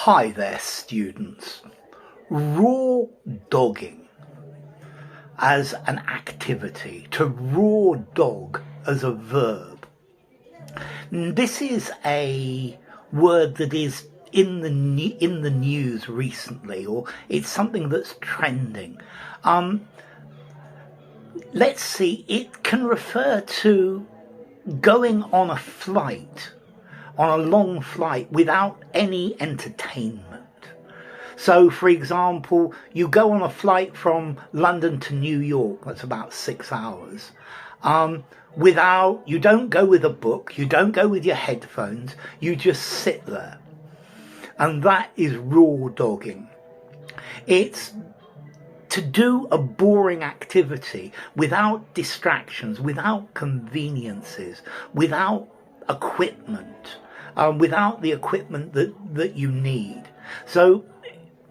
Hi there, students. Raw dogging as an activity, to raw dog as a verb. This is a word that is in the news recently, or it's something that's trending. Let's see, it can refer to going on a flight, on a long flight without any entertainment. So, for example, you go on a flight from London to New York, that's about 6 hours, you don't go with a book, you don't go with your headphones, you just sit there. And that is raw dogging. It's to do a boring activity without distractions, without conveniences, without equipment, without the equipment that you need. So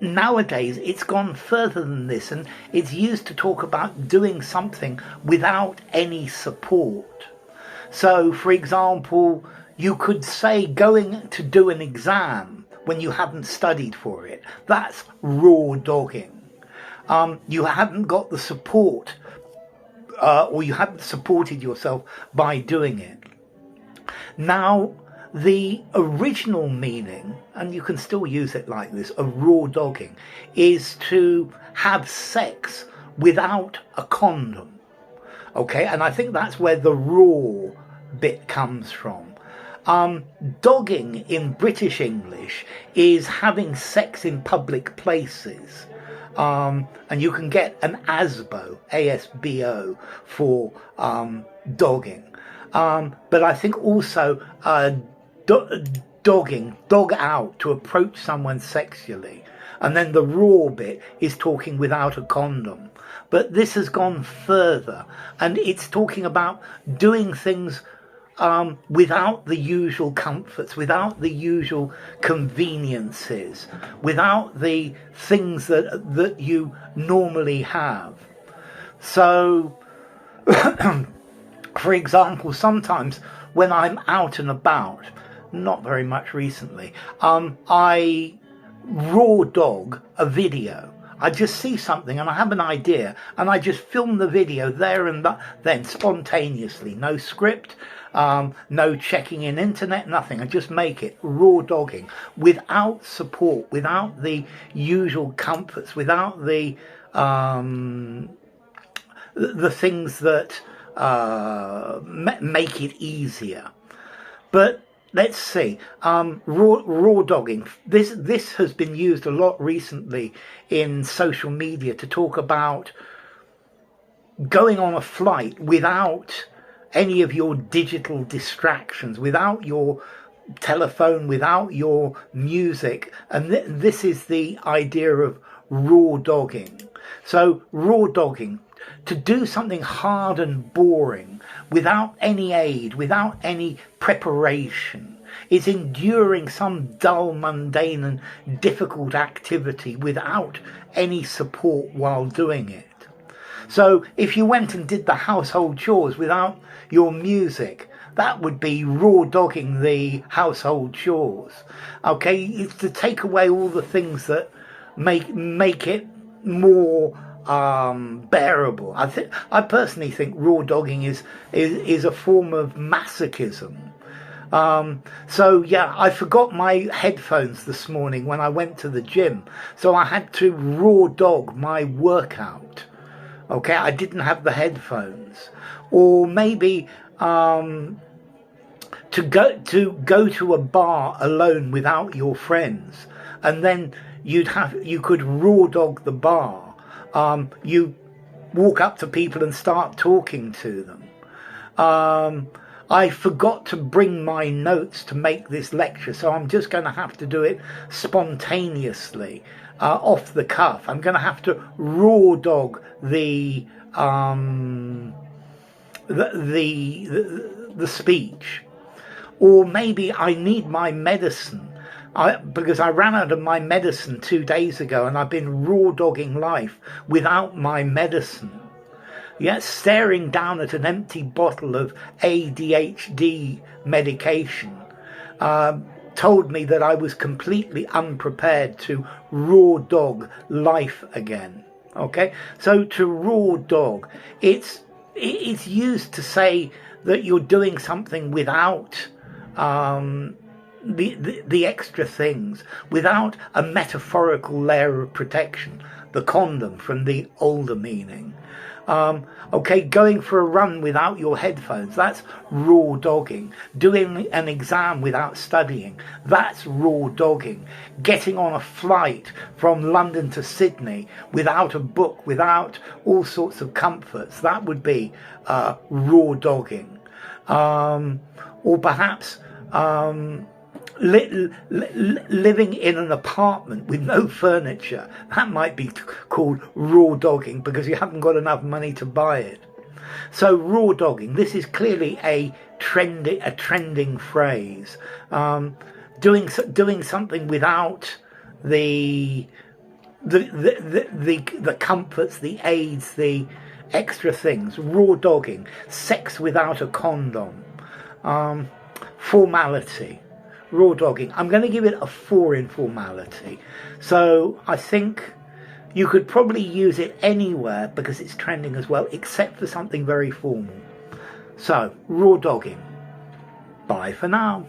nowadays it's gone further than this, and it's used to talk about doing something without any support. So, for example, you could say going to do an exam when you haven't studied for it. That's raw dogging. You haven't got the support, or you haven't supported yourself by doing it. Now, the original meaning, and you can still use it like this, of raw dogging, is to have sex without a condom. Okay, and I think that's where the raw bit comes from. Dogging in British English is having sex in public places. And you can get an ASBO, ASBO, for dogging. But I think also dogging, dog out, to approach someone sexually. And then the raw bit is talking without a condom. But this has gone further, and it's talking about doing things without the usual comforts, without the usual conveniences, without the things that you normally have. So, for example, sometimes when I'm out and about, not very much recently, I raw dog a video. I just see something and I have an idea and I just film the video there and then spontaneously. No script, no checking in internet, nothing. I just make it raw dogging without support, without the usual comforts, without the things that make it easier. But let's see, raw dogging. This has been used a lot recently in social media to talk about going on a flight without any of your digital distractions, without your telephone, without your music. And this is the idea of raw dogging. So raw dogging, to do something hard and boring without any aid, without any preparation. It's enduring some dull, mundane and difficult activity without any support while doing it. So if you went and did the household chores without your music, that would be raw dogging the household chores. Okay, it's to take away all the things that make it more bearable. I personally think raw dogging is a form of masochism. So yeah, I forgot my headphones this morning when I went to the gym, so I had to raw dog my workout. Okay, I didn't have the headphones. Or maybe to go to a bar alone without your friends, and then you could raw dog the bar. You walk up to people and start talking to them. I forgot to bring my notes to make this lecture, so I'm just going to have to do it spontaneously, off the cuff. I'm going to have to raw dog the speech. Or maybe I need my medicine, because I ran out of my medicine 2 days ago, and I've been raw dogging life without my medicine. Yes, staring down at an empty bottle of ADHD medication. told me that I was completely unprepared to raw dog life again. Okay, so to raw dog, it's used to say that you're doing something without the extra things, without a metaphorical layer of protection, the condom from the older meaning. Okay, going for a run without your headphones, that's raw dogging. Doing an exam without studying, that's raw dogging. Getting on a flight from London to Sydney without a book, without all sorts of comforts, that would be raw dogging. Or perhaps living in an apartment with no furniture, that might be called raw dogging because you haven't got enough money to buy it. So raw dogging, this is clearly a trending phrase. Doing something without the comforts, the aids, the extra things. Raw dogging, sex without a condom. Formality. Raw dogging. I'm going to give it a 4 in formality. So I think you could probably use it anywhere because it's trending as well, except for something very formal. So, raw dogging. Bye for now.